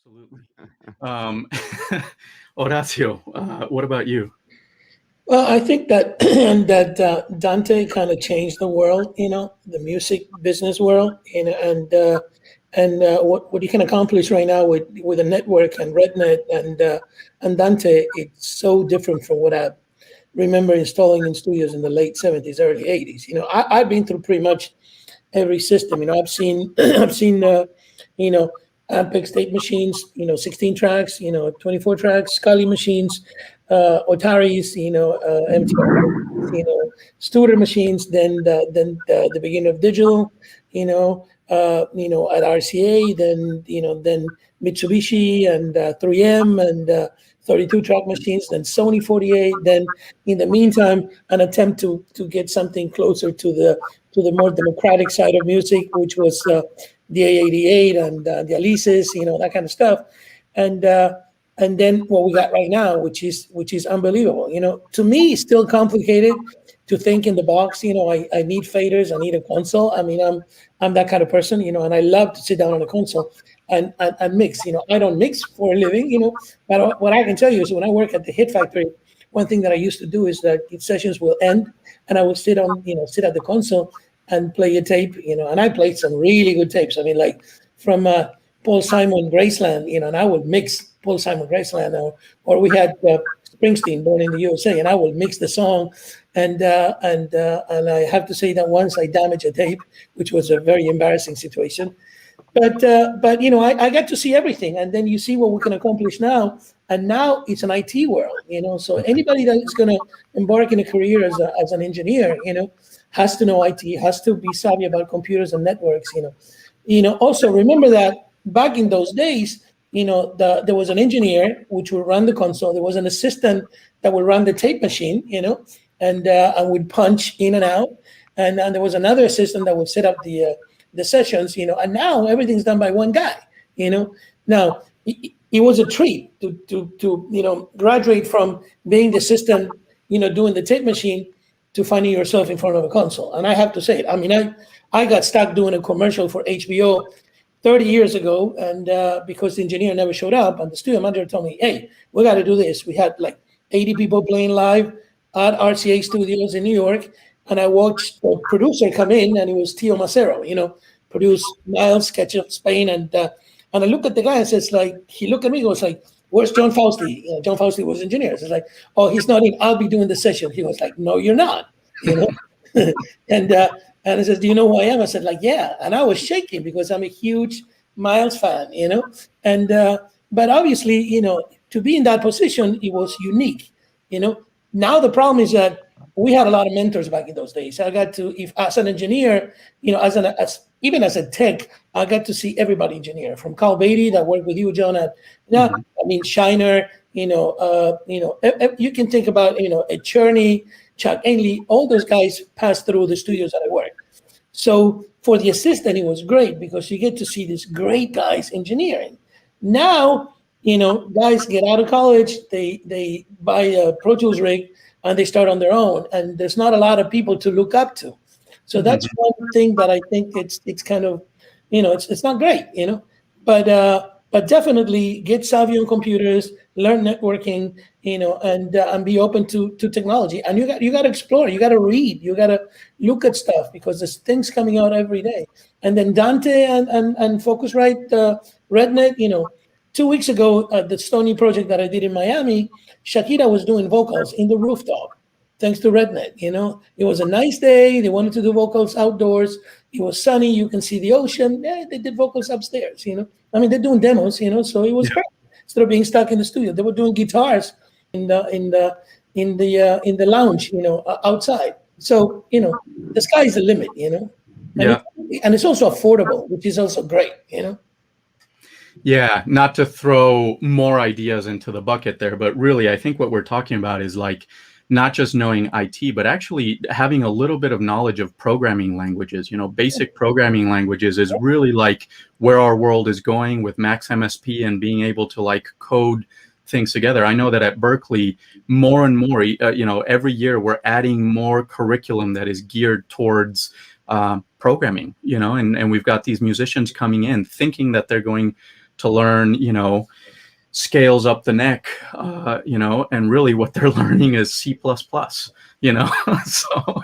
Absolutely. Um, Horacio, what about you? Well, I think that Dante kind of changed the world, the music business world, and what you can accomplish right now with a network and RedNet and Dante, it's so different from what I remember installing in studios in the late '70s, early '80s. I've been through pretty much every system. I've seen I've seen you know Ampex tape machines, 16 tracks, 24 tracks, Scully machines, Otaris, MTR, Studer machines. Then the beginning of digital, at RCA. Then Mitsubishi and 3M and 32 track machines. Then Sony 48. Then in the meantime, an attempt to get something closer to the more democratic side of music, which was the A88 and the Alices, that kind of stuff, and and then what we got right now, which is unbelievable. To me, it's still complicated to think in the box. I need faders, I need a console. I mean, I'm that kind of person, and I love to sit down on a console and mix. I don't mix for a living, but what I can tell you is when I work at the Hit Factory, one thing that I used to do is that sessions will end and I will sit at the console and play a tape, and I played some really good tapes. I mean, like from Paul Simon Graceland, and I would mix Paul Simon Graceland, or we had Springsteen, Born in the USA, and I would mix the song, and I have to say that once I damaged a tape, which was a very embarrassing situation. But I got to see everything, and then you see what we can accomplish now. And now it's an IT world, So anybody that is going to embark in a career as an engineer, has to know IT, has to be savvy about computers and networks. Also remember that back in those days, there was an engineer which would run the console. There was an assistant that would run the tape machine, and would punch in and out. And there was another assistant that would set up the sessions, and now everything's done by one guy. Now it was a treat to graduate from being the assistant, doing the tape machine, to finding yourself in front of a console. And I have to say it. I mean, I got stuck doing a commercial for HBO 30 years ago, and because the engineer never showed up, and the studio manager told me, "Hey, we got to do this." We had like 80 people playing live at RCA Studios in New York, and I watched the producer come in, and it was Tio Macero, produced Miles, Sketch of Spain, and I looked at the guy and says, like, he looked at me and was like, "Where's John Fausti?" John Fausti was engineer. It's like, "Oh, he's not in. I'll be doing the session." He was like, "No, you're not." And I said, "Do you know who I am?" I said, like, "Yeah." And I was shaking because I'm a huge Miles fan, And but obviously, to be in that position, it was unique, Now the problem is that we had a lot of mentors back in those days. I got to, if as an engineer, even as a tech, I got to see everybody engineer, from Carl Beatty that worked with you, John, at Shiner, you can think about, a Cherney, Chuck Ainley, all those guys passed through the studios that I worked. So for the assistant, it was great because you get to see these great guys engineering. Now, guys get out of college, they buy a Pro Tools rig, and they start on their own, and there's not a lot of people to look up to. So that's one thing that I think it's kind of, it's not great, but definitely get savvy on computers, learn networking, and be open to technology. And you got to explore, you got to read, you got to look at stuff because there's things coming out every day. And then Dante and Focusrite, RedNet, 2 weeks ago at the Stony project that I did in Miami, Shakira was doing vocals in the rooftop, thanks to RedNet. It was a nice day. They wanted to do vocals outdoors. It was sunny. You can see the ocean. Yeah, they did vocals upstairs. I mean, they're doing demos. So it was great. Instead of being stuck in the studio, they were doing guitars in the lounge. Outside. So the sky is the limit. And it's also affordable, which is also great. Yeah, not to throw more ideas into the bucket there, but really, I think what we're talking about is like not just knowing IT, but actually having a little bit of knowledge of programming languages. Basic programming languages is really like where our world is going with Max MSP and being able to like code things together. I know that at Berkeley, more and more, every year we're adding more curriculum that is geared towards programming, and we've got these musicians coming in thinking that they're going to learn, scales up the neck, and really what they're learning is C++, so